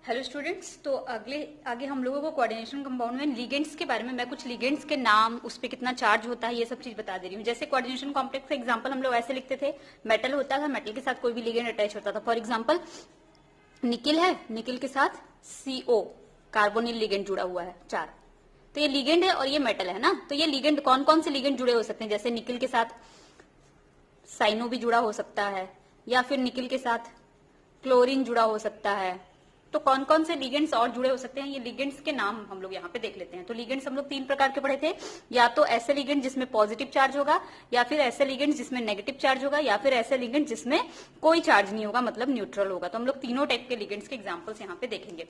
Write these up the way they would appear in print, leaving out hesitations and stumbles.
Hello students, तो आगे हम लोगों को कोऑर्डिनेशन कंपाउंड में लिगेंड्स के बारे में मैं कुछ लिगेंड्स के नाम, उस पर कितना चार्ज होता है, ये सब चीज बता दे रही हूँ। जैसे कोऑर्डिनेशन कॉम्प्लेक्स का एग्जांपल हम लोग ऐसे लिखते थे, मेटल होता था, मेटल के साथ कोई भी लिगेंड अटैच होता था। फॉर एग्जांपल निकिल है, निकिल के साथ CO कार्बोनिल लिगेंड जुड़ा हुआ है 4, तो ये लिगेंड है और ये मेटल है ना। तो ये लिगेंड कौन कौन से लिगेंड जुड़े हो सकते हैं, जैसे निकिल के साथ साइनो भी जुड़ा हो सकता है, या फिर निकिल के साथ क्लोरीन जुड़ा हो सकता है। तो कौन कौन से लिगेंड्स और जुड़े हो सकते हैं, ये लिगेंड्स के नाम हम लोग यहाँ पे देख लेते हैं। तो लिगेंड्स हम लोग 3 प्रकार के पढ़े थे, या तो ऐसे लिगेंड जिसमें पॉजिटिव चार्ज होगा, या फिर ऐसे लिगेंड जिसमें नेगेटिव चार्ज होगा, या फिर ऐसे लिगेंड जिसमें कोई चार्ज नहीं होगा, मतलब न्यूट्रल होगा। तो हम लोग तीनों टाइप के लिगेंड्स के एग्जाम्पल्स यहाँ पे देखेंगे।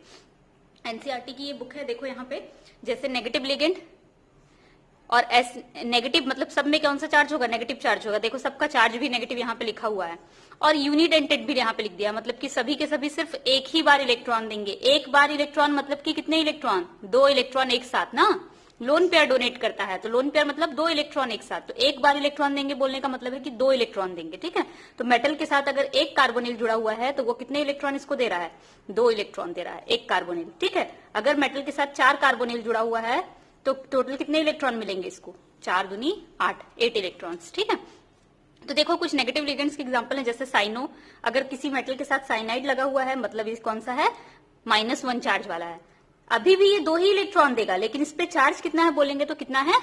एनसीईआरटी की ये बुक है, देखो यहाँ पे, जैसे नेगेटिव लिगेंड और नेगेटिव मतलब सब में कौन सा चार्ज होगा, नेगेटिव चार्ज होगा। देखो सबका चार्ज भी नेगेटिव यहाँ पे लिखा हुआ है, और यूनिडेंटेड भी यहाँ पे लिख दिया, मतलब कि सभी के सभी सिर्फ एक ही बार इलेक्ट्रॉन देंगे। एक बार इलेक्ट्रॉन मतलब कि कितने इलेक्ट्रॉन, 2 इलेक्ट्रॉन एक साथ ना। लोन पेयर डोनेट करता है, तो लोन पेयर मतलब 2 इलेक्ट्रॉन एक साथ, तो एक बार इलेक्ट्रॉन देंगे बोलने का मतलब है कि 2 इलेक्ट्रॉन देंगे, ठीक है। तो मेटल के साथ अगर एक कार्बोनिल जुड़ा हुआ है तो वो कितने इलेक्ट्रॉन इसको दे रहा है, 2 इलेक्ट्रॉन दे रहा है, एक कार्बोनिल, ठीक है। अगर मेटल के साथ 4 कार्बोनिल जुड़ा हुआ है तो टोटल कितने इलेक्ट्रॉन मिलेंगे इसको, 4 दूनी 8 इलेक्ट्रॉन्स, ठीक है। तो देखो कुछ नेगेटिव लिगेंड्स के एग्जांपल है, जैसे साइनो, अगर किसी मेटल के साथ साइनाइड लगा हुआ है मतलब ये कौन सा है, -1 चार्ज वाला है। अभी भी ये 2 ही इलेक्ट्रॉन देगा, लेकिन इस पे चार्ज कितना है बोलेंगे तो कितना है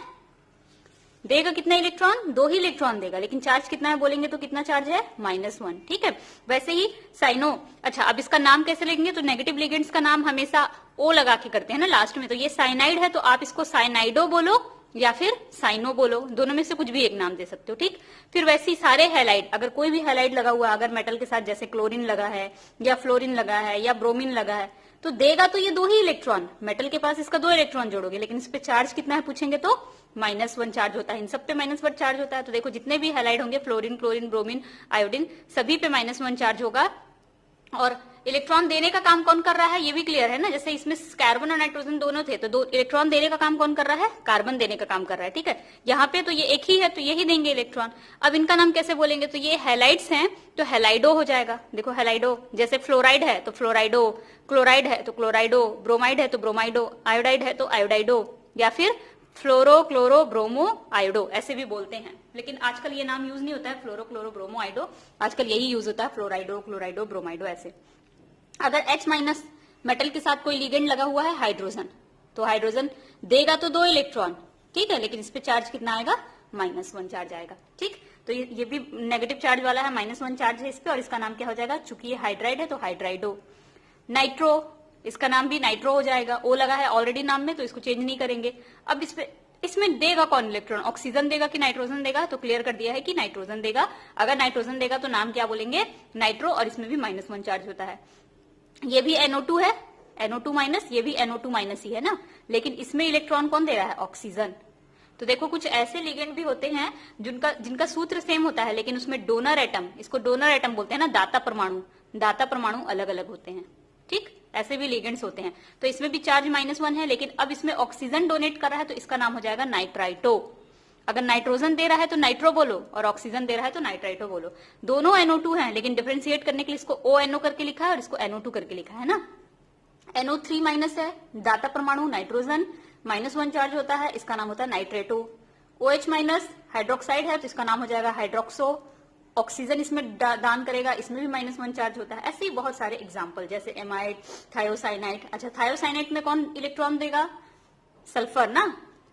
देगा, कितना इलेक्ट्रॉन, 2 ही इलेक्ट्रॉन देगा, लेकिन चार्ज कितना है बोलेंगे तो कितना चार्ज है, -1, ठीक है। वैसे ही साइनो, अच्छा अब इसका नाम कैसे लिखेंगे, तो नेगेटिव लिगेंड्स का नाम हमेशा O लगा के करते हैं ना लास्ट में। तो ये साइनाइड है तो आप इसको साइनाइडो बोलो या फिर साइनो बोलो, दोनों में से कुछ भी एक नाम दे सकते हो, ठीक। फिर वैसे ही सारे हैलाइड, अगर कोई भी हैलाइड लगा हुआ है, अगर मेटल के साथ जैसे क्लोरीन लगा है या फ्लोरीन लगा है या ब्रोमीन लगा है, तो देगा तो ये 2 ही इलेक्ट्रॉन, मेटल के पास इसका 2 इलेक्ट्रॉन जोड़ोगे, लेकिन इस पे चार्ज कितना है पूछेंगे तो -1 चार्ज होता है, इन सब पे -1 चार्ज होता है। तो देखो जितने भी हैलाइड होंगे, फ्लोरीन, क्लोरीन, ब्रोमीन, आयोडीन, सभी पे -1 चार्ज होगा। और इलेक्ट्रॉन देने का काम कौन कर रहा है ये भी क्लियर है ना, जैसे इसमें कार्बन और नाइट्रोजन दोनों थे, तो 2 इलेक्ट्रॉन देने का काम कौन कर रहा है, कार्बन देने का काम कर रहा है, ठीक है। यहाँ पे तो ये एक ही है तो यही देंगे इलेक्ट्रॉन। अब इनका नाम कैसे बोलेंगे, तो ये हैलाइड्स हैं तो हैलाइडो हो जाएगा। देखो हैलाइडो, जैसे फ्लोराइड है तो फ्लोराइडो, क्लोराइड है तो क्लोराइडो, ब्रोमाइड है तो ब्रोमाइडो, आयोडाइड है तो आयोडाइडो, या फिर फ्लोरो क्लोरो ब्रोमो आयोडो, ऐसे भी बोलते हैं। लेकिन आजकल ये नाम यूज नहीं होता है, फ्लोरो क्लोरो ब्रोमो आयोडो, आजकल यही यूज होता है, फ्लोराइडो, क्लोराइडो, ब्रोमाइडो, ऐसे। अगर H- मेटल के साथ कोई लिगेंड लगा हुआ है, हाइड्रोजन, तो हाइड्रोजन देगा तो 2 इलेक्ट्रॉन, ठीक है, लेकिन इस पे चार्ज कितना आएगा, -1 चार्ज आएगा, ठीक। तो ये भी नेगेटिव चार्ज वाला है, -1 चार्ज है इस पे, और इसका नाम क्या हो जाएगा, चूंकि ये हाइड्राइड है तो हाइड्राइडो। नाइट्रो, इसका नाम भी नाइट्रो हो जाएगा, O लगा है ऑलरेडी नाम में तो इसको चेंज नहीं करेंगे। अब इसमें देगा कौन इलेक्ट्रॉन, ऑक्सीजन देगा कि नाइट्रोजन देगा, तो क्लियर कर दिया है कि नाइट्रोजन देगा। अगर नाइट्रोजन देगा तो नाम क्या बोलेंगे, नाइट्रो, और इसमें भी -1 चार्ज होता है। ये भी NO2 है, NO2-, ये भी NO2- ही है ना, लेकिन इसमें इलेक्ट्रॉन कौन दे रहा है, ऑक्सीजन। तो देखो कुछ ऐसे लिगेंड भी होते हैं जिनका सूत्र सेम होता है, लेकिन उसमें डोनर एटम, इसको डोनर एटम बोलते हैं ना, दाता परमाणु अलग अलग होते हैं, ठीक। ऐसे भी लिगेंड्स होते हैं। तो इसमें भी चार्ज -1 है, लेकिन अब इसमें ऑक्सीजन डोनेट कर रहा है तो इसका नाम हो जाएगा नाइट्राइटो। अगर नाइट्रोजन दे रहा है तो नाइट्रो बोलो, और ऑक्सीजन दे रहा है तो नाइट्राइटो बोलो। दोनों NO2 हैं, लेकिन डिफरेंशिएट करने के लिए इसको ONO करके लिखा है और इसको NO2 करके लिखा है ना। NO3- है, दाता परमाणु नाइट्रोजन, -1 चार्ज होता है, इसका नाम होता है नाइट्रेटो। OH- हाइड्रोक्साइड है तो इसका नाम हो जाएगा हाइड्रोक्सो। ऑक्सीजन इसमें दान करेगा, इसमें भी -1 चार्ज होता है। ऐसे ही बहुत सारे एग्जाम्पल, जैसे एमाइड, थायोसाइनाइड। अच्छा थायोसाइनाइड में कौन इलेक्ट्रॉन देगा, सल्फर ना,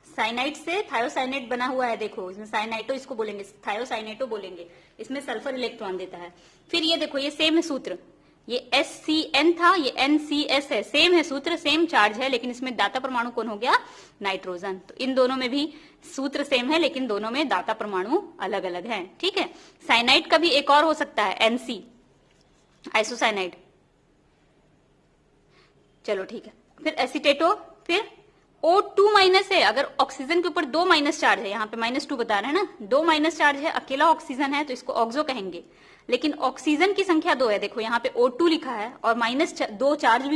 साइनाइड से थायोसाइनेट बना हुआ है, देखो इसमें साइनाइटो इसको बोलेंगे, थायोसाइनेटो बोलेंगे, इसमें सल्फर इलेक्ट्रॉन देता है। फिर ये देखो ये सेम है सूत्र, ये SCN था, ये NCS है, सेम है सूत्र, सेम चार्ज है, लेकिन इसमें दाता परमाणु कौन हो गया, नाइट्रोजन। तो इन दोनों में भी सूत्र सेम है, लेकिन दोनों में दाता परमाणु अलग अलग है, ठीक है। साइनाइड का भी एक और हो सकता है, NC, आइसोसाइनाइड, चलो ठीक है। फिर एसिटेटो, फिर O2- है, अगर ऑक्सीजन के ऊपर 2 माइनस चार्ज है, यहाँ पे -2 बता रहे हैं ना, 2 माइनस चार्ज है, अकेला ऑक्सीजन है तो इसको ऑक्सो कहेंगे, लेकिन ऑक्सीजन की संख्या 2 है, देखो यहाँ पे O2 लिखा है और -2 चार्ज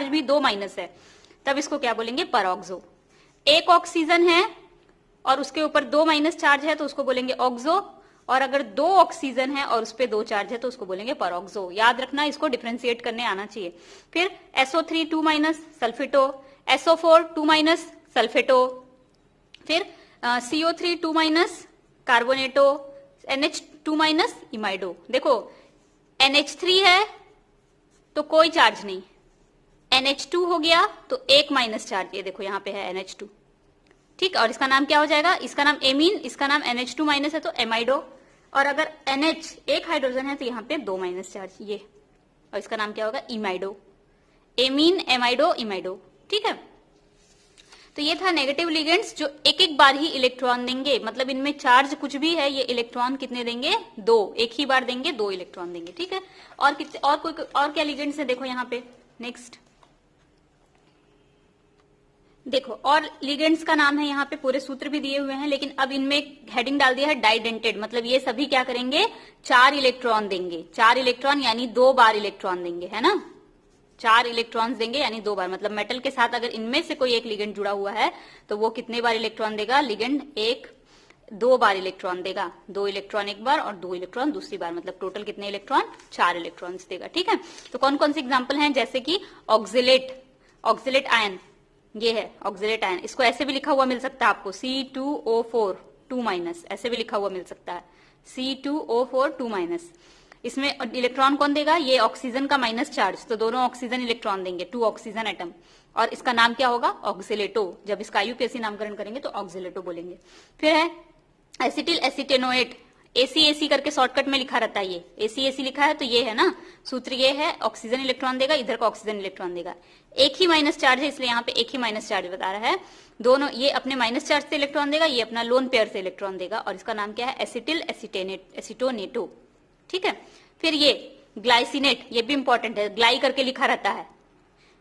भी 2 माइनस है, तब इसको क्या बोलेंगे, परऑक्सो। एक ऑक्सीजन है और उसके ऊपर 2 माइनस चार्ज है तो उसको बोलेंगे ऑक्सो, और अगर 2 ऑक्सीजन है और उस पे 2 चार्ज है तो उसको बोलेंगे परऑक्सो। याद रखना, इसको डिफ्रेंशिएट करने आना चाहिए। फिर SO3 2- सल्फेटो, SO4 2- सल्फेटो, फिर CO3 2- कार्बोनेटो, NH2- इमाइडो। देखो NH3 है तो कोई चार्ज नहीं, NH2 हो गया तो एक माइनस चार्ज, ये देखो यहाँ पे है NH2, ठीक। और इसका नाम क्या हो जाएगा, इसका नाम एमीन, इसका नाम NH2- है तो एमाइडो। और अगर NH एक हाइड्रोजन है तो यहाँ पे 2 माइनस चार्ज, ये, और इसका नाम क्या होगा, इमाइडो। एमीन, एमाइडो, इमाइडो, ठीक है। तो ये था नेगेटिव लिगेंड्स जो एक एक बार ही इलेक्ट्रॉन देंगे, मतलब इनमें चार्ज कुछ भी है, ये इलेक्ट्रॉन कितने देंगे, 2, एक ही बार देंगे, 2 इलेक्ट्रॉन देंगे, ठीक है। और कितने और क्या लिगेंड्स है देखो यहाँ पे। नेक्स्ट देखो, और लिगेंड्स का नाम है, यहाँ पे पूरे सूत्र भी दिए हुए हैं, लेकिन अब इनमें हेडिंग डाल दिया है डाइडेंटेड, मतलब ये सभी क्या करेंगे, 4 इलेक्ट्रॉन देंगे। 4 इलेक्ट्रॉन यानी 2 बार इलेक्ट्रॉन देंगे, है ना। 4 इलेक्ट्रॉन्स देंगे यानी 2 बार, मतलब मेटल के साथ अगर इनमें से कोई एक लिगेंड जुड़ा हुआ है तो वो कितने बार इलेक्ट्रॉन देगा, लिगेंड 2 बार इलेक्ट्रॉन देगा। 2 इलेक्ट्रॉन एक बार और 2 इलेक्ट्रॉन दूसरी बार, मतलब टोटल कितने इलेक्ट्रॉन, 4 इलेक्ट्रॉन्स देगा, ठीक है। तो कौन कौन से एग्जाम्पल हैं, जैसे कि ऑक्सिलेट आयन, ये है ऑक्सिलेट आयन, इसको ऐसे भी लिखा हुआ मिल सकता है आपको, C2O4 2- ऐसे भी लिखा हुआ मिल सकता है, C2O4 2-। इसमें इलेक्ट्रॉन कौन देगा, ये ऑक्सीजन का माइनस चार्ज, तो दोनों ऑक्सीजन इलेक्ट्रॉन देंगे, 2 ऑक्सीजन एटम, और इसका नाम क्या होगा, ऑक्सिलेटो। जब इसका IUPAC नामकरण करेंगे तो ऑक्सिलेटो बोलेंगे। फिर है एसिटिल एसिटेनोएट, ACAC करके शॉर्टकट में लिखा रहता है, ये ACAC लिखा है तो ये है ना सूत्र, ये है ऑक्सीजन इलेक्ट्रॉन देगा, इधर का ऑक्सीजन इलेक्ट्रॉन देगा, एक ही माइनस चार्ज है इसलिए यहाँ पे एक ही माइनस चार्ज बता रहा है। दोनों, ये अपने माइनस चार्ज से इलेक्ट्रॉन देगा, ये अपना लोन पेयर से इलेक्ट्रॉन देगा, और इसका नाम क्या है, एसिटिल एसिटोनेटो, ठीक है। फिर ये ग्लाइसिनेट, ये भी इंपॉर्टेंट है, ग्लाई करके लिखा रहता है,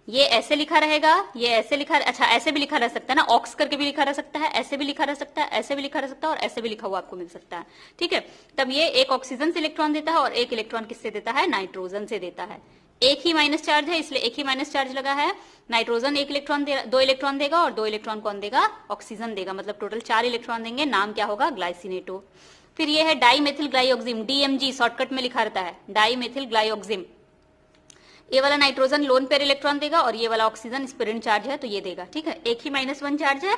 ये ऐसे लिखा रहेगा, ये ऐसे लिखा, अच्छा ऐसे भी लिखा रह सकता है ना, ऑक्स करके भी लिखा रह सकता है, ऐसे भी लिखा रह सकता है, ऐसे भी लिखा रह सकता है, और ऐसे भी लिखा हुआ आपको मिल सकता है, ठीक है। तब ये एक ऑक्सीजन से इलेक्ट्रॉन देता है और एक इलेक्ट्रॉन किससे देता है, नाइट्रोजन से देता है। एक ही माइनस चार्ज है इसलिए एक ही माइनस चार्ज लगा है, नाइट्रोजन 2 इलेक्ट्रॉन देगा और 2 इलेक्ट्रॉन कौन देगा, ऑक्सीजन देगा, मतलब टोटल 4 इलेक्ट्रॉन देंगे, नाम क्या होगा, ग्लाइसिनेटो। फिर ये है डाईमेथिल ग्लाइऑक्सिम, DMG शॉर्टकट में लिखा रहता है, डाईमेथिल ग्लाइऑक्सिम। ये वाला नाइट्रोजन लोन पेयर इलेक्ट्रॉन देगा और ये वाला ऑक्सीजन स्पिरिन चार्ज है तो ये देगा, ठीक है। एक ही -1 चार्ज है,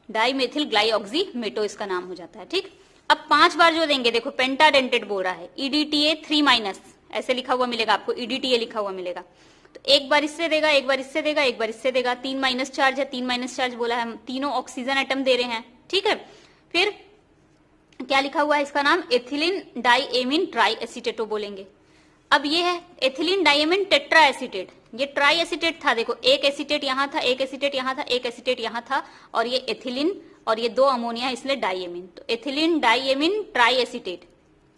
डाईमेथिल ग्लाइऑक्सीमेटो इसका नाम हो जाता है, ठीक। अब 5 बार जो देंगे, देखो पेंटाडेंटेड बोल रहा है, EDTA 3- ऐसे लिखा हुआ मिलेगा आपको, EDTA लिखा हुआ मिलेगा, तो एक बार इससे देगा, एक बार इससे देगा, एक बार इससे देगा, 3 माइनस चार्ज है, 3 माइनस चार्ज बोला है, तीनों ऑक्सीजन एटम दे रहे हैं, ठीक है। फिर क्या लिखा हुआ है, इसका नाम एथिलीन डाईएमीन ट्राई एसीटेटो बोलेंगे। अब ये है एथिलीन डाईएमीन टेट्रा एसीटेट, ये ट्राई एसीटेट था, देखो एक एसीटेट यहाँ था, एक एसीटेट यहाँ था, एक एसीटेट यहाँ था, और ये एथिलीन और ये 2 अमोनिया इसलिए डाईएमीन, तो एथिलीन डाईएमीन ट्राई एसीटेट।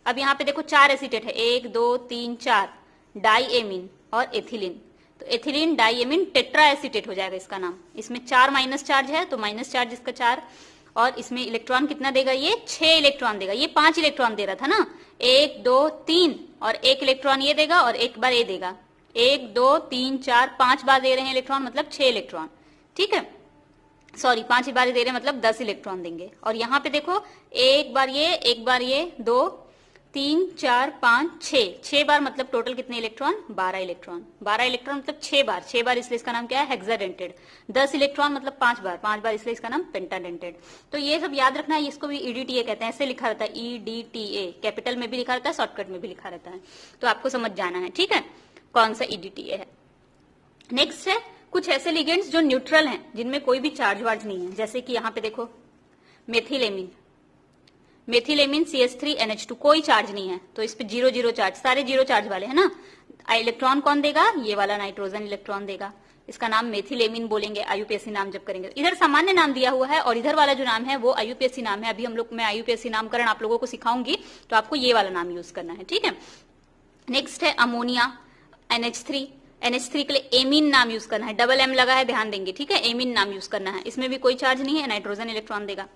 अब यहाँ पे देखो 4 एसीटेट है, 1 2 3 4, डाईएमीन और एथिलीन, तो एथिलीन डाईएमीन टेट्रा एसीटेट हो जाएगा इसका नाम। इसमें 4 माइनस चार्ज है तो माइनस चार्ज इसका 4, और इसमें इलेक्ट्रॉन कितना देगा, ये 6 इलेक्ट्रॉन देगा, ये 5 इलेक्ट्रॉन दे रहा था ना, 1 2 3, और एक इलेक्ट्रॉन ये देगा और एक बार ये देगा, 1 2 3 4 5 बार दे रहे हैं इलेक्ट्रॉन, मतलब 6 इलेक्ट्रॉन, ठीक है। सॉरी 5 बार दे रहे हैं मतलब 10 इलेक्ट्रॉन देंगे। और यहाँ पे देखो एक बार ये 2 3 4 5 6 बार, मतलब टोटल कितने इलेक्ट्रॉन, 12 इलेक्ट्रॉन, 12 इलेक्ट्रॉन मतलब 6 बार इसलिए इसका नाम क्या है, हेक्साडेंटेड। 10 इलेक्ट्रॉन मतलब 5 बार इसलिए इसका नाम पेंटाडेंटेड। तो ये सब याद रखना है, इसको भी EDTA कहते हैं, ऐसे लिखा रहता है EDTA, कैपिटल में भी लिखा रहता है, शॉर्टकट में भी लिखा रहता है, तो आपको समझ जाना है, ठीक है, कौन सा EDTA है। नेक्स्ट है कुछ ऐसे लिगेंड्स जो न्यूट्रल हैं, जिनमें कोई भी चार्ज वार्ज नहीं है, जैसे कि यहाँ पे देखो मेथिलेमिन CH3NH2, कोई चार्ज नहीं है, तो इस पे 0 चार्ज, सारे 0 चार्ज वाले है ना। इलेक्ट्रॉन कौन देगा, ये वाला नाइट्रोजन इलेक्ट्रॉन देगा, इसका नाम मेथिलेमिन बोलेंगे IUPAC नाम जब करेंगे। इधर सामान्य नाम दिया हुआ है और इधर वाला जो नाम है वो IUPAC नाम है। अभी मैं IUPAC नामकरण आप लोगों को सिखाऊंगी, तो आपको ये वाला नाम यूज करना है, ठीक है। नेक्स्ट है अमोनिया NH3 के लिए एमीन नाम यूज करना है, डबल M लगा है, ध्यान देंगे, ठीक है, एमीन नाम यूज करना है। इसमें भी कोई चार्ज नहीं है, नाइट्रोजन इलेक्ट्रॉन देगा।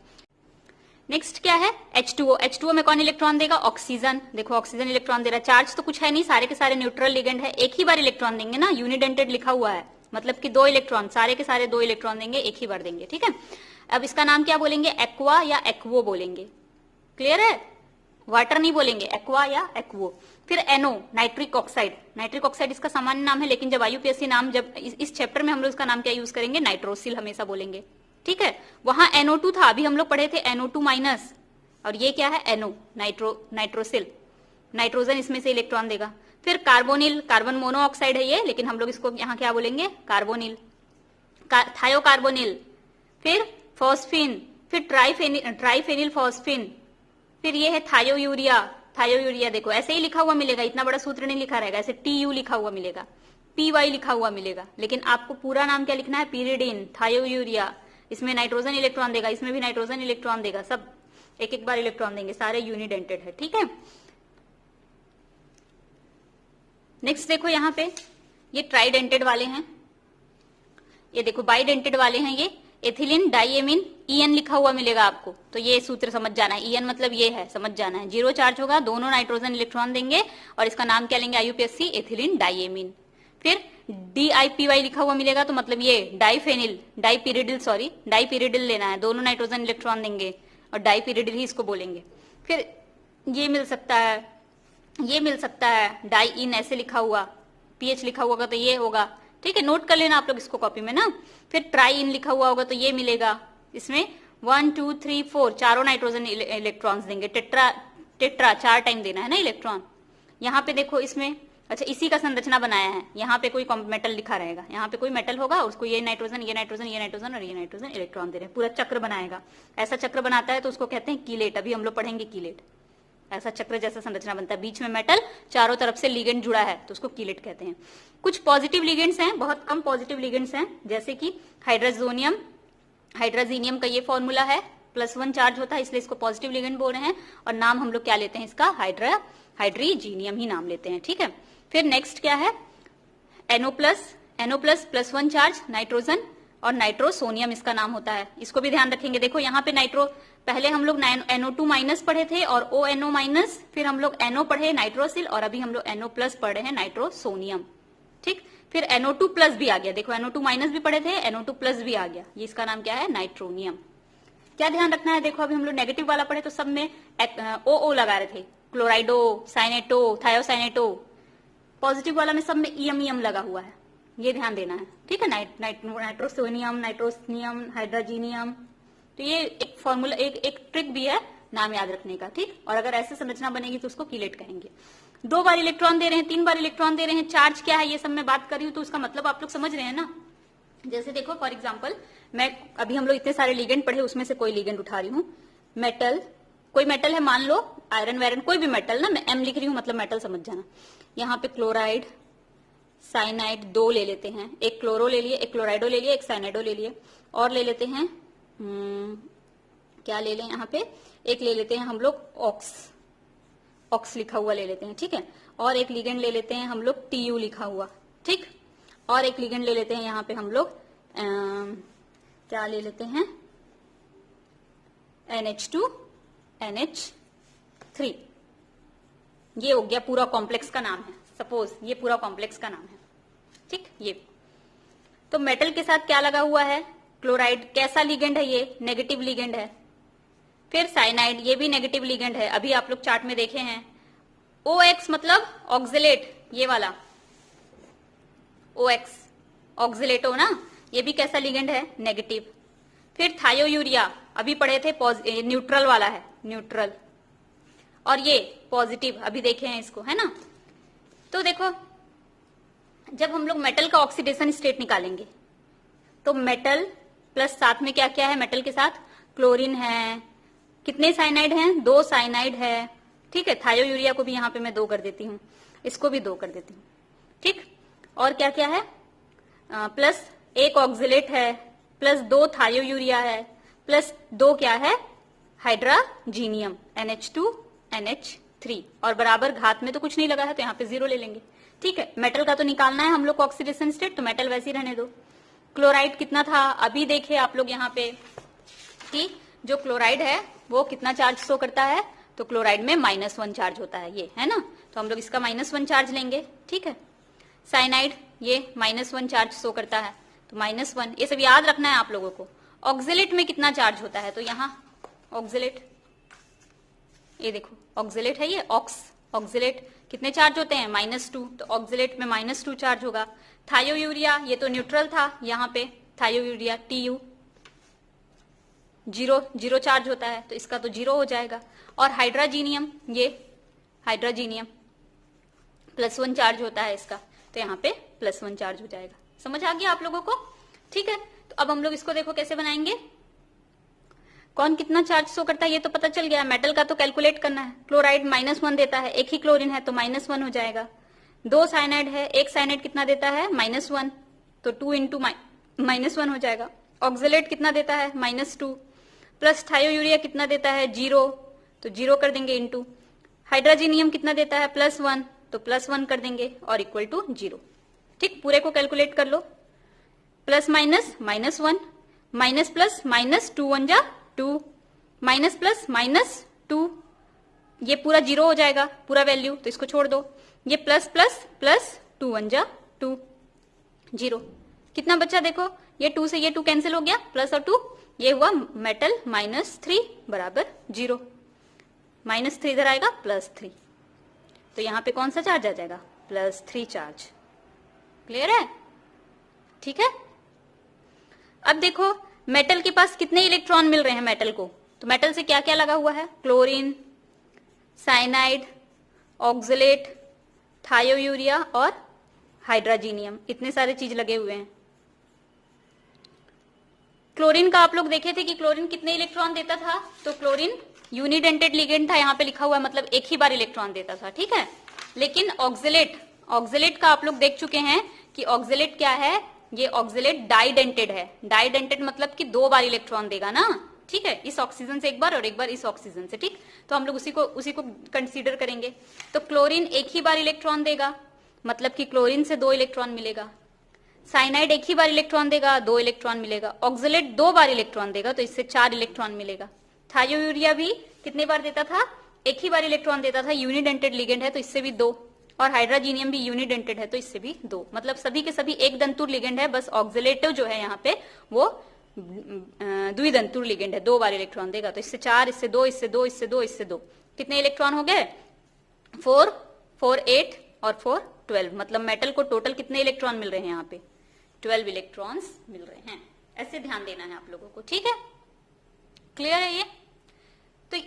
नेक्स्ट क्या है H2O में कौन इलेक्ट्रॉन देगा, ऑक्सीजन, देखो ऑक्सीजन इलेक्ट्रॉन दे रहा है, चार्ज तो कुछ है नहीं, सारे के सारे न्यूट्रल लिगेंड है, एक ही बार इलेक्ट्रॉन देंगे ना, यूनिडेंटेड लिखा हुआ है, मतलब कि 2 इलेक्ट्रॉन, सारे के सारे 2 इलेक्ट्रॉन देंगे, एक ही बार देंगे, ठीक है। अब इसका नाम क्या बोलेंगे, एक्वा या एक्वो बोलेंगे, क्लियर है, वाटर नहीं बोलेंगे, एक्वा या एक्वो। फिर एनो, नाइट्रिक ऑक्साइड। नाइट्रिक ऑक्साइड इसका सामान्य नाम है, लेकिन जब IUPAC नाम, जब इस चैप्टर में हम लोग इसका नाम क्या यूज करेंगे, नाइट्रोसिल हमेशा बोलेंगे, ठीक है। वहां NO2 था, अभी हम लोग पढ़े थे NO2 माइनस, और ये क्या है, NO, नाइट्रोसिल, नाइट्रोजन इसमें से इलेक्ट्रॉन देगा। फिर कार्बोनिल, कार्बन मोनोऑक्साइड है ये, लेकिन हम लोग इसको यहाँ क्या बोलेंगे, कार्बोनिल, थायोकार्बोनिल। फिर फॉस्फिन, फिर ट्राइफेनिल फॉस्फिन, फिर ये है थायोयूरिया। थायोयूरिया देखो ऐसे ही लिखा हुआ मिलेगा, इतना बड़ा सूत्र नहीं लिखा रहेगा, ऐसे TU लिखा हुआ मिलेगा, PY लिखा हुआ मिलेगा, लेकिन आपको पूरा नाम क्या लिखना है, पीरिडिन, थायोयूरिया। इसमें नाइट्रोजन इलेक्ट्रॉन देगा, इसमें भी नाइट्रोजन इलेक्ट्रॉन देगा, सब एक एक बार इलेक्ट्रॉन देंगे, सारे यूनिडेंटेड है, ठीक है। नेक्स्ट देखो यहाँ पे ये ट्राइडेंटेड वाले हैं, ये देखो बाइडेंटेड वाले हैं, ये एथिलीन डाइएमीन, EN लिखा हुआ मिलेगा आपको, तो ये सूत्र समझ जाना है, EN मतलब ये है, समझ जाना है। 0 चार्ज होगा, दोनों नाइट्रोजन इलेक्ट्रॉन देंगे, और इसका नाम क्या लेंगे, IUPAC एथिलीन डाइएमीन। फिर DIPY लिखा हुआ मिलेगा, तो मतलब ये डाइफेनिल, डाइपिरिडिल लेना है, दोनों नाइट्रोजन इलेक्ट्रॉन देंगे, और डाइपिरिडिल ही इसको बोलेंगे। फिर ये मिल सकता है, ये मिल सकता है, डाइइन ऐसे लिखा हुआ, PH लिखा हुआ होगा तो ये होगा, ठीक है, नोट कर लेना आप लोग इसको कॉपी में ना। फिर ट्राई इन लिखा हुआ होगा तो ये मिलेगा, इसमें 1 2 3 4 चारों नाइट्रोजन इलेक्ट्रॉन्स देंगे, टेट्रा 4 टाइम देना है ना इलेक्ट्रॉन। यहाँ पे देखो इसमें, अच्छा इसी का संरचना बनाया है, यहाँ पे कोई मेटल लिखा रहेगा, यहाँ पे कोई मेटल होगा, उसको ये नाइट्रोजन, ये नाइट्रोजन, ये नाइट्रोजन और ये नाइट्रोजन इलेक्ट्रॉन दे रहे हैं, पूरा चक्र बनाएगा। ऐसा चक्र बनाता है तो उसको कहते हैं कीलेट, अभी हम लोग पढ़ेंगे कीलेट। ऐसा चक्र जैसा संरचना बनता है, बीच में मेटल, चारों तरफ से लिगेंड जुड़ा है, तो उसको कीलेट कहते हैं। कुछ पॉजिटिव लिगेंड्स हैं, बहुत कम पॉजिटिव लिगेंड्स हैं, जैसे कि हाइड्रोजोनियम, हाइड्रोजीनियम का ये फॉर्मूला है, +1 चार्ज होता है, इसलिए इसको पॉजिटिव लिगेंड बोल रहे हैं, और नाम हम लोग क्या लेते हैं इसका, हाइड्रीजीनियम ही नाम लेते हैं, ठीक है। फिर नेक्स्ट क्या है, NO+, +1 चार्ज नाइट्रोजन, और नाइट्रोसोनियम इसका नाम होता है, इसको भी ध्यान रखेंगे। देखो यहाँ पे नाइट्रो, पहले हम लोग NO2 माइनस पढ़े थे और ONO माइनस, फिर हम लोग NO पढ़े नाइट्रोसिल, और अभी हम लोग NO+ पढ़ रहे हैं नाइट्रोसोनियम, ठीक। फिर NO2+ भी आ गया, देखो NO2 माइनस भी पढ़े थे, NO2+ भी आ गया, ये इसका नाम क्या है, नाइट्रोनियम। क्या ध्यान रखना है, देखो अभी हम लोग नेगेटिव वाला पढ़े तो सब में OO लगा रहे थे, क्लोराइडो, साइनेटो, थायोसाइनेटो। पॉजिटिव वाला में सब में EM लगा हुआ है, ये ध्यान देना है, ठीक है। नाइट्रोसोनियम, नाइट्रोसनियम, हाइड्रोजीनियम, तो ये एक फॉर्मूला, एक ट्रिक भी है नाम याद रखने का, ठीक। और अगर ऐसे संरचना बनेगी तो उसको कीलेट कहेंगे। 2 बार इलेक्ट्रॉन दे रहे हैं, 3 बार इलेक्ट्रॉन दे रहे हैं, चार्ज क्या है ये सब मैं बात कर रही हूँ, तो उसका मतलब आप लोग समझ रहे हैं ना। जैसे देखो फॉर एग्जाम्पल, मैं अभी हम लोग इतने सारे लिगेंड पढ़े, उसमें से कोई लिगेंड उठा रही हूँ, मेटल, कोई मेटल है, मान लो आयरन वायरन, कोई भी मेटल ना, मैं M लिख रही हूँ मतलब मेटल समझ जाना। यहाँ पे क्लोराइड, साइनाइड 2 ले लेते हैं, एक क्लोरो ले लिए, एक क्लोराइडो ले लिए, एक साइनाइडो ले लिए, और ले लेते हैं क्या ले लें, यहाँ पे एक ले लेते हैं हम लोग ऑक्स लिखा हुआ ले लेते हैं, ठीक है। और एक लिगेंड ले लेते हैं हम लोग TU लिखा हुआ, ठीक। और एक लिगेंड ले लेते हैं यहाँ पे हम लोग क्या ले लेते हैं, NH2 NH3, ये हो गया पूरा कॉम्प्लेक्स का नाम है, सपोज ये पूरा कॉम्प्लेक्स का नाम है, ठीक। ये तो मेटल के साथ क्या लगा हुआ है, क्लोराइड, कैसा लिगेंड है ये, नेगेटिव लिगेंड है। फिर साइनाइड, ये भी नेगेटिव लिगेंड है, अभी आप लोग चार्ट में देखे हैं। OX मतलब ऑक्सिलेट, ये वाला OX ऑक्सिलेटो ना, ये भी कैसा लिगेंड है, नेगेटिव। फिर थायोयूरिया अभी पढ़े थे, न्यूट्रल वाला है, न्यूट्रल, और ये पॉजिटिव अभी देखे हैं इसको, है ना। तो देखो जब हम लोग मेटल का ऑक्सीडेशन स्टेट निकालेंगे तो मेटल प्लस साथ में क्या क्या है, मेटल के साथ क्लोरीन है, कितने साइनाइड हैं, 2 साइनाइड है, ठीक है। थायोयूरिया को भी यहाँ पे मैं 2 कर देती हूँ, इसको भी 2 कर देती हूँ, ठीक। और क्या क्या है, प्लस 1 ऑक्सिलेट है, प्लस 2 थायोयूरिया है, प्लस 2 क्या है, हाइड्रोजीनियम, NH2 NH3, और बराबर घात में तो कुछ नहीं लगा है तो यहाँ पे 0 ले लेंगे, ठीक है। मेटल का तो निकालना है हम लोग को ऑक्सीडेशन स्टेट, तो मेटल वैसे ही रहने दो। क्लोराइड कितना था, अभी देखे आप लोग यहाँ पे कि जो क्लोराइड है वो कितना चार्ज शो करता है, तो क्लोराइड में -1 चार्ज होता है, ये है ना, तो हम लोग इसका -1 चार्ज लेंगे, ठीक है। साइनाइड ये -1 चार्ज शो करता है, तो -1, ये सब याद रखना है आप लोगों को। ऑक्सिलेट में कितना चार्ज होता है, तो यहाँ ऑक्सिलेट, ये देखो ऑक्सिलेट है ये, ऑक्सिलेट कितने चार्ज होते हैं, -2, तो ऑक्सिलेट में -2 चार्ज होगा। थायोयूरिया ये तो न्यूट्रल था, यहाँ पे थायोयूरिया TU 0 चार्ज होता है, तो इसका तो 0 हो जाएगा। और हाइड्राजीनियम, ये हाइड्राजीनियम +1 चार्ज होता है इसका, तो यहाँ पे +1 चार्ज हो जाएगा। समझ आ गया आप लोगों को? ठीक है, तो अब हम लोग इसको देखो कैसे बनाएंगे। कौन कितना चार्ज शो करता है ये तो पता चल गया, मेटल का तो कैलकुलेट करना है। क्लोराइड -1 देता है, एक ही क्लोरीन है तो -1 हो जाएगा। 2 साइनाइड है, एक साइनाइड कितना देता है, -1, तो 2 इंटू -1 हो जाएगा। ऑक्सिलेट कितना देता है, -2, प्लस थायोयूरिया कितना देता है, 0, तो 0 कर देंगे इंटू। हाइड्राजीनियम कितना देता है, +1, तो +1 कर देंगे और इक्वल टू 0। ठीक, पूरे को कैलकुलेट कर लो। प्लस माइनस -1, माइनस प्लस -2 1 जा 2, माइनस प्लस -2, ये पूरा 0 हो जाएगा पूरा वैल्यू, तो इसको छोड़ दो। ये प्लस प्लस प्लस 2 1 जा 2, 0। कितना बचा देखो, ये 2 से ये 2 कैंसिल हो गया, प्लस और 2, ये हुआ मेटल -3 बराबर 0। -3 इधर आएगा +3, तो यहां पे कौन सा चार्ज आ जाएगा, +3 चार्ज। क्लियर है? ठीक है। अब देखो मेटल के पास कितने इलेक्ट्रॉन मिल रहे हैं मेटल को, तो मेटल से क्या क्या लगा हुआ है, क्लोरीन, साइनाइड, ऑक्सिलेट, थायोयूरिया और हाइड्राजीनियम, इतने सारे चीज लगे हुए हैं। क्लोरीन का आप लोग देखे थे कि क्लोरीन कितने इलेक्ट्रॉन देता था, तो क्लोरीन यूनिडेंटेड लिगेंड था, यहाँ पे लिखा हुआ है, मतलब एक ही बार इलेक्ट्रॉन देता था। ठीक है, लेकिन ऑक्सिलेट का आप लोग देख चुके हैं कि ऑक्सिलेट क्या है, ये ऑक्सिलेट डाइडेंटेड है। डाइडेंटेड मतलब कि 2 बार इलेक्ट्रॉन देगा ना। ठीक है, इस ऑक्सीजन से एक बार और एक बार इस ऑक्सीजन से। ठीक, तो हम लोग उसी को कंसीडर करेंगे। तो क्लोरीन एक ही बार इलेक्ट्रॉन देगा, मतलब कि क्लोरीन से 2 इलेक्ट्रॉन मिलेगा। साइनाइड एक ही बार इलेक्ट्रॉन देगा, 2 इलेक्ट्रॉन मिलेगा। ऑक्सिलेट 2 बार इलेक्ट्रॉन देगा, तो इससे 4 इलेक्ट्रॉन मिलेगा। थायोयूरिया भी कितने बार देता था, एक ही बार इलेक्ट्रॉन देता था, यूनिडेंटेड लिगेंड है तो इससे भी 2, और हाइड्राजीनियम भी यूनिडेंटेड है तो इससे भी 2, मतलब सभी के सभी एक दंतुर लिगेंड है। बस ऑक्सिलेटिव जो है यहाँ पे वो द्विदंतुर लिगेंड है, 2 बार इलेक्ट्रॉन देगा, तो इससे 4, इससे 2, इससे 2, इससे 2, इससे 2, कितने इलेक्ट्रॉन हो गए, 4, 4 8 और 4 12, मतलब मेटल को टोटल कितने इलेक्ट्रॉन मिल रहे हैं यहाँ पे, 12 इलेक्ट्रॉन्स मिल रहे हैं। ऐसे ध्यान देना है आप लोगों को। ठीक है, क्लियर है ये? तो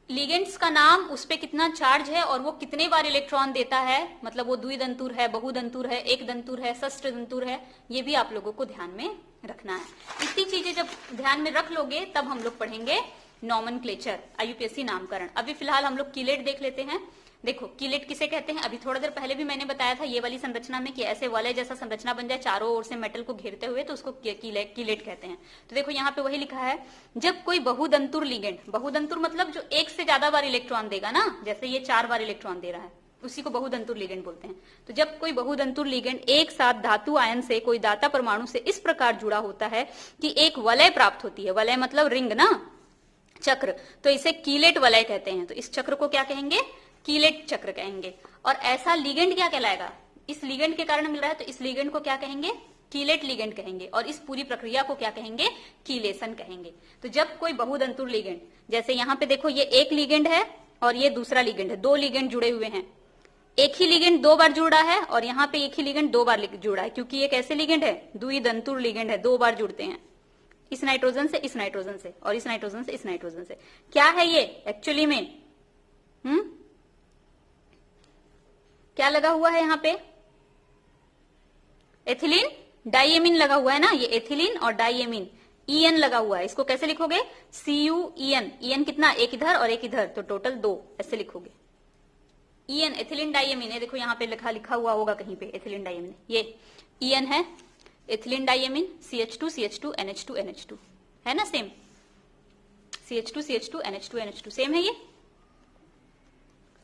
लिगेंड्स का नाम, उस पे कितना चार्ज है और वो कितने बार इलेक्ट्रॉन देता है, मतलब वो द्विदंतुर है, बहुदंतुर है, एक दंतुर है, षष्ठदंतुर है, ये भी आप लोगों को ध्यान में रखना है। इतनी चीजें जब ध्यान में रख लोगे तब हम लोग पढ़ेंगे नॉमेनक्लेचर, IUPAC नामकरण। अभी फिलहाल हम लोग कीलेट देख लेते हैं। देखो कीलेट किसे कहते हैं, अभी थोड़ा देर पहले भी मैंने बताया था ये वाली संरचना में कि ऐसे वलय जैसा संरचना बन जाए चारों ओर से मेटल को घेरते हुए, तो उसको कीलेट कहते हैं। तो देखो यहाँ पे वही लिखा है, जब कोई बहुदंतुर लिगेंड, बहुदंतुर मतलब जो एक से ज्यादा बार इलेक्ट्रॉन देगा ना, जैसे ये 4 बार इलेक्ट्रॉन दे रहा है, उसी को बहुदंतुर लिगेंड बोलते हैं। तो जब कोई बहुदंतुर लिगेंड एक साथ धातु आयन से, कोई दाता परमाणु से इस प्रकार जुड़ा होता है कि एक वलय प्राप्त होती है, वलय मतलब रिंग ना, चक्र, तो इसे कीलेट वलय कहते हैं। तो इस चक्र को क्या कहेंगे, कीलेट चक्र कहेंगे। और ऐसा लिगेंड क्या कहलाएगा, इस लिगेंड के कारण मिल रहा है तो इस लिगेंड को क्या कहेंगे, कीलेट लिगेंड कहेंगे। और इस पूरी प्रक्रिया को क्या कहेंगे, कीलेशन कहेंगे। तो जब कोई बहुदंतुर लिगेंड, जैसे यहाँ पे देखो ये एक लिगेंड है और ये दूसरा लिगेंड है, 2 लिगेंड जुड़े हुए हैं, एक ही लिगेंड 2 बार जुड़ा है और यहाँ पे एक ही लिगेंड 2 बार जुड़ा है, क्योंकि ये कैसे लिगेंड है, द्विदंतुर लिगेंड है, 2 बार जुड़ते हैं, इस नाइट्रोजन से इस नाइट्रोजन से और इस नाइट्रोजन से इस नाइट्रोजन से। क्या है ये एक्चुअली में, क्या लगा हुआ है यहाँ पे, एथिलीन डाइएमीन लगा हुआ है ना, ये एथिलीन और डाइएमीन, EN लगा हुआ है। इसको कैसे लिखोगे, CuEN, EN कितना, एक इधर और एक इधर, तो टोटल 2 ऐसे लिखोगे। EN एथिलीन डाइएमीन है, देखो यहाँ पे लिखा हुआ होगा कहीं पे एथिलीन डाइएमीन, ये EN है, ethylene diamine, CH2 CH2 NH2 NH2 है ना, same CH2 CH2 NH2 NH2 same है ये।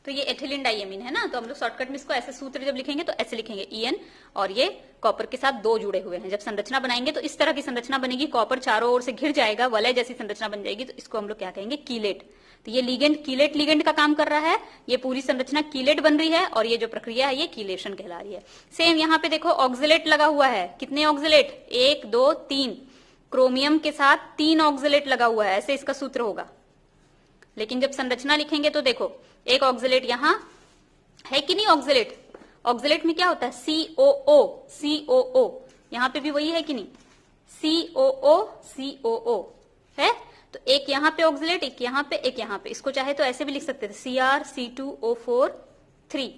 तो ये एथिलीन डाइएमीन है ना, तो हम लोग शॉर्टकट में इसको ऐसे सूत्र जब लिखेंगे तो ऐसे लिखेंगे EN, और ये कॉपर के साथ 2 जुड़े हुए हैं। जब संरचना बनाएंगे तो इस तरह की संरचना बनेगी, कॉपर चारों ओर से घिर जाएगा, वलय जैसी संरचना बन जाएगी, तो इसको हम लोग क्या कहेंगे, कीलेट। तो ये लिगेंड कीलेट लिगेंड का काम कर रहा है, ये पूरी संरचना कीलेट बन रही है और ये जो प्रक्रिया है ये कीलेशन कहला रही है। सेम यहाँ पे देखो ऑक्सिलेट लगा हुआ है, कितने ऑक्सिलेट, 1 2 3, क्रोमियम के साथ 3 ऑक्सिलेट लगा हुआ है, ऐसे इसका सूत्र होगा। लेकिन जब संरचना लिखेंगे तो देखो एक ऑक्सलेट यहां है कि नहीं, ऑक्सलेट, ऑक्सलेट में क्या होता है, COO, COO, यहां पे भी वही है कि नहीं, COO, COO है। तो एक यहां पे ऑक्सलेट, एक यहां पे, एक यहां पे, इसको चाहे तो ऐसे भी लिख सकते थे CrC2O4 3।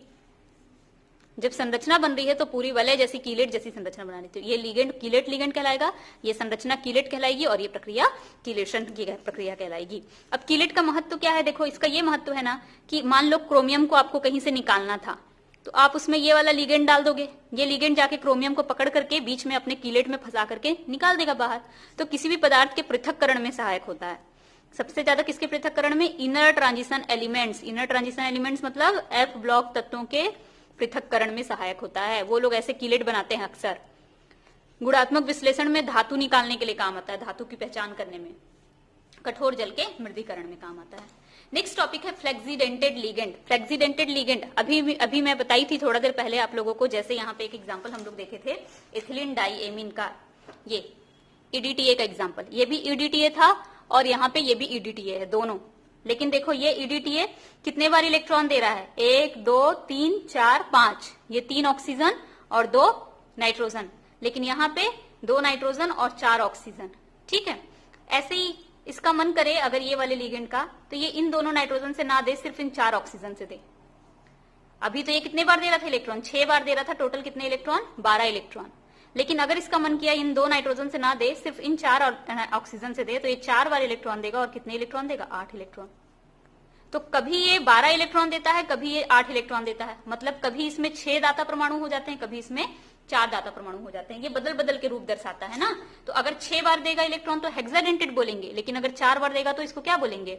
जब संरचना बन रही है तो पूरी वलय जैसी कीलेट जैसी संरचना बनानी थी। ये लिगेंड कीलेट लिगेंड कहलाएगा, ये संरचना कीलेट कहलाएगी और ये प्रक्रिया कीलेशन की प्रक्रिया कहलाएगी। अब कीलेट का महत्व क्या है, देखो इसका ये महत्व है ना कि मान लो क्रोमियम को आपको कहीं से निकालना था तो आप उसमें ये वाला लिगेंड डाल दोगे, ये लिगेंड जाके क्रोमियम को पकड़ करके बीच में अपने कीलेट में फंसा करके निकाल देगा बाहर। तो किसी भी पदार्थ के पृथक्करण में सहायक होता है। सबसे ज्यादा किसके पृथक्करण में, inner transition elements. Inner transition elements मतलब F ब्लॉक तत्वों के पृथक्करण में सहायक होता है। वो लोग ऐसे कीलेट बनाते हैं अक्सर। गुणात्मक विश्लेषण में धातु निकालने के लिए काम आता है, धातु की पहचान करने में, कठोर जल के मृदीकरण में काम आता है। नेक्स्ट टॉपिक है फ्लेक्सीडेंटेड लिगेंड। फ्लेक्सीडेंटेड लिगेंड अभी मैं बताई थी थोड़ा देर पहले आप लोगों को, जैसे यहाँ पे एक एग्जांपल हम लोग देखे थे इथिलीन डाइएमीन का, ये EDTA का एग्जांपल, ये भी EDTA था और यहाँ पे ये भी EDTA है दोनों। लेकिन देखो ये EDTA कितने बार इलेक्ट्रॉन दे रहा है, 1 2 3 4 5, ये 3 ऑक्सीजन और 2 नाइट्रोजन, लेकिन यहाँ पे 2 नाइट्रोजन और 4 ऑक्सीजन। ठीक है, ऐसे ही इसका मन करे अगर ये वाले लिगेंड का, तो ये इन दोनों नाइट्रोजन से ना दे, सिर्फ इन 4 ऑक्सीजन से दे। अभी तो ये कितने बार दे रहा था इलेक्ट्रॉन, 6 बार दे रहा था, टोटल कितने इलेक्ट्रॉन, 12 इलेक्ट्रॉन। लेकिन अगर इसका मन किया इन 2 नाइट्रोजन से ना दे, सिर्फ इन 4 ऑक्सीजन से दे, तो ये 4 बार इलेक्ट्रॉन देगा और कितने इलेक्ट्रॉन देगा, 8 इलेक्ट्रॉन। तो कभी ये 12 इलेक्ट्रॉन देता है, कभी ये 8 इलेक्ट्रॉन देता है, मतलब कभी इसमें 6 दाता परमाणु हो जाते हैं, कभी इसमें 4 दाता परमाणु हो जाते हैं। ये बदल बदल के रूप दर्शाता है ना। तो अगर 6 बार देगा इलेक्ट्रॉन तो हेक्साडेंटेड बोलेंगे, लेकिन अगर 4 बार देगा तो इसको क्या बोलेंगे,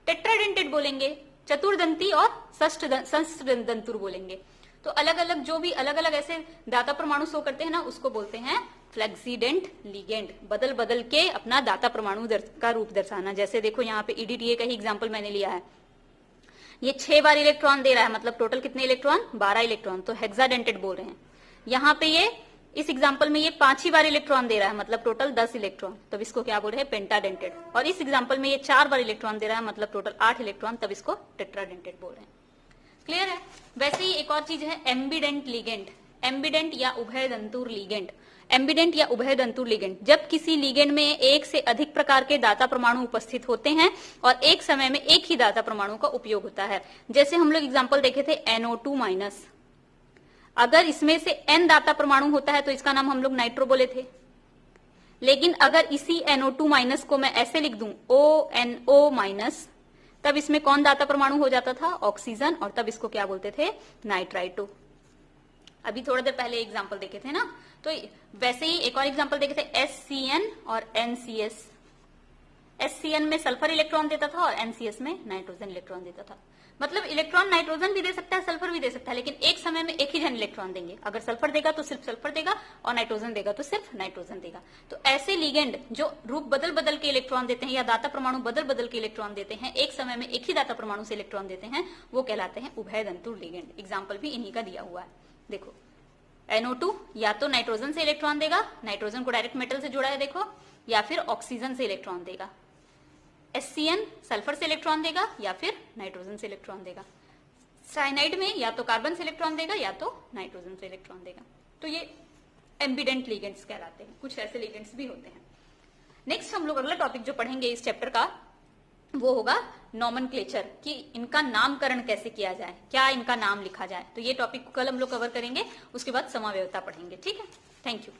टेट्राडेंटेड बोलेंगे, चतुर्दंती और षष्ठदंतुर बोलेंगे। तो अलग अलग जो भी अलग अलग ऐसे दाता परमाणु शो करते हैं ना, उसको बोलते हैं फ्लेक्सीडेंट लिगेंड। बदल बदल के अपना दाता परमाणु का रूप दर्शाना। जैसे देखो यहाँ पे EDTA का ही एग्जाम्पल मैंने लिया है, ये 6 बार इलेक्ट्रॉन दे रहा है, मतलब टोटल कितने इलेक्ट्रॉन, 12 इलेक्ट्रॉन, तो हेक्साडेंटेड बोल रहे हैं। यहाँ पे ये इस एग्जाम्पल में ये 5 ही बार इलेक्ट्रॉन दे रहा है, मतलब टोटल 10 इलेक्ट्रॉन, तब इसको क्या बोल रहे हैं, पेंटाडेंटेड। और इस एग्जाम्पल में ये 4 बार इलेक्ट्रॉन दे रहा है, मतलब टोटल 8 इलेक्ट्रॉन, तब इसको टेट्राडेंटेड बोल रहे हैं। क्लियर है। वैसे ही एक और चीज है एम्बिडेंट लिगेंड, एम्बिडेंट या उभयदंतुर लिगेंड। एम्बिडेंट या उभयदंतुर लिगेंड, जब किसी लिगेंड में एक से अधिक प्रकार के दाता परमाणु उपस्थित होते हैं और एक समय में एक ही दाता परमाणु का उपयोग होता है। जैसे हम लोग एग्जांपल देखे थे NO2-, अगर इसमें से N दाता परमाणु होता है तो इसका नाम हम लोग नाइट्रो बोले थे। लेकिन अगर इसी NO2- को मैं ऐसे लिख दूं ONO-, तब इसमें कौन दाता परमाणु हो जाता था, ऑक्सीजन, और तब इसको क्या बोलते थे, नाइट्राइटो। अभी थोड़ी देर पहले एग्जांपल देखे थे ना। तो वैसे ही एक और एग्जांपल देखे थे SCN और NCS। SCN में सल्फर इलेक्ट्रॉन देता था और NCS में नाइट्रोजन इलेक्ट्रॉन देता था। मतलब इलेक्ट्रॉन नाइट्रोजन भी दे सकता है, सल्फर भी दे सकता है, लेकिन एक समय में एक ही जन इलेक्ट्रॉन देंगे। अगर सल्फर देगा तो सिर्फ सल्फर देगा और नाइट्रोजन देगा तो सिर्फ नाइट्रोजन देगा। तो ऐसे लिगेंड जो रूप बदल बदल के इलेक्ट्रॉन देते हैं या दाता परमाणु बदल बदल के इलेक्ट्रॉन देते हैं, एक समय में एक ही दाता परमाणु से इलेक्ट्रॉन देते हैं, वो कहलाते हैं उभयदंतुर लिगेंड। एग्जाम्पल भी इन्हीं का दिया हुआ है। देखो NO2 या तो नाइट्रोजन से इलेक्ट्रॉन देगा, नाइट्रोजन को डायरेक्ट मेटल से जोड़ा है देखो, या फिर ऑक्सीजन से इलेक्ट्रॉन देगा। SCN सल्फर से इलेक्ट्रॉन देगा या फिर नाइट्रोजन से इलेक्ट्रॉन देगा। साइनाइड में या तो कार्बन से इलेक्ट्रॉन देगा या तो नाइट्रोजन से इलेक्ट्रॉन देगा। तो ये एम्बिडेंट लिगेंड्स कहलाते हैं। कुछ ऐसे लिगेंड्स भी होते हैं। नेक्स्ट हम लोग अगला टॉपिक जो पढ़ेंगे इस चैप्टर का, वो होगा नॉमेनक्लेचर, कि इनका नामकरण कैसे किया जाए, क्या इनका नाम लिखा जाए। तो ये टॉपिक कल हम लोग कवर करेंगे, उसके बाद समाव्यवस्था पढ़ेंगे। ठीक है, थैंक यू।